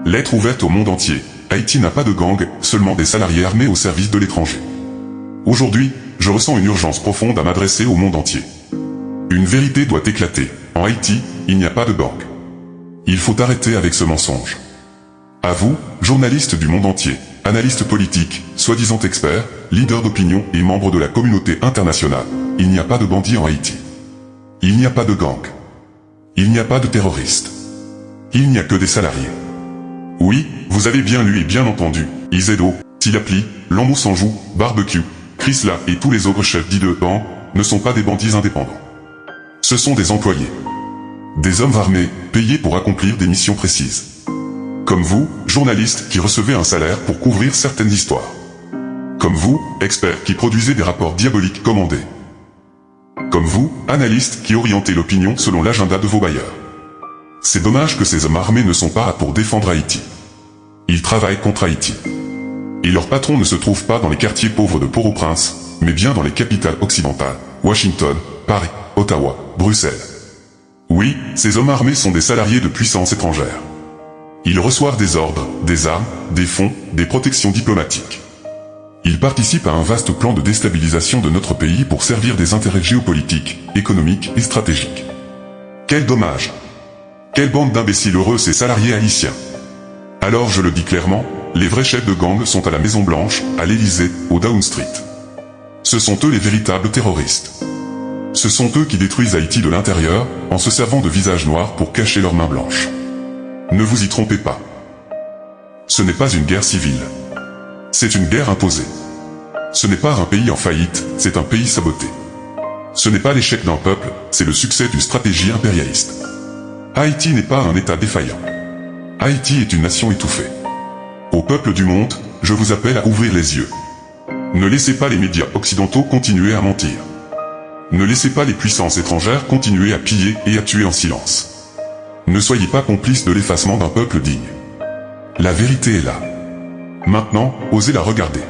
lettre ouverte au monde entier. Haïti n'a pas de gang, seulement des salariés armés au service de l'étranger. Aujourd'hui, je ressens une urgence profonde à m'adresser au monde entier. Une vérité doit éclater. En Haïti, il n'y a pas de gang. Il faut arrêter avec ce mensonge. À vous, journalistes du monde entier, analystes politiques, soi-disant experts, leaders d'opinion et membres de la communauté internationale, il n'y a pas de bandits en Haïti. Il n'y a pas de gang. Il n'y a pas de terroristes. Il n'y a que des salariés. Oui, vous avez bien lu et bien entendu, Izedo, Tilapli, Lambou Sanjou, Barbecue, Chrysla et tous les autres chefs dits de ban ne sont pas des bandits indépendants. Ce sont des employés. Des hommes armés, payés pour accomplir des missions précises. Comme vous, journalistes qui recevez un salaire pour couvrir certaines histoires. Comme vous, experts qui produisez des rapports diaboliques commandés. Comme vous, analystes qui orientez l'opinion selon l'agenda de vos bailleurs. C'est dommage que ces hommes armés ne sont pas là pour défendre Haïti. Ils travaillent contre Haïti. Et leurs patrons ne se trouvent pas dans les quartiers pauvres de Port-au-Prince, mais bien dans les capitales occidentales, Washington, Paris, Ottawa, Bruxelles. Oui, ces hommes armés sont des salariés de puissances étrangères. Ils reçoivent des ordres, des armes, des fonds, des protections diplomatiques. Ils participent à un vaste plan de déstabilisation de notre pays pour servir des intérêts géopolitiques, économiques et stratégiques. Quel dommage! Quelle bande d'imbéciles heureux ces salariés haïtiens! Alors je le dis clairement, les vrais chefs de gang sont à la Maison Blanche, à l'Élysée, au Downing Street. Ce sont eux les véritables terroristes. Ce sont eux qui détruisent Haïti de l'intérieur, en se servant de visages noirs pour cacher leurs mains blanches. Ne vous y trompez pas. Ce n'est pas une guerre civile. C'est une guerre imposée. Ce n'est pas un pays en faillite, c'est un pays saboté. Ce n'est pas l'échec d'un peuple, c'est le succès d'une stratégie impérialiste. Haïti n'est pas un État défaillant. Haïti est une nation étouffée. Au peuple du monde, je vous appelle à ouvrir les yeux. Ne laissez pas les médias occidentaux continuer à mentir. Ne laissez pas les puissances étrangères continuer à piller et à tuer en silence. Ne soyez pas complices de l'effacement d'un peuple digne. La vérité est là. Maintenant, osez la regarder.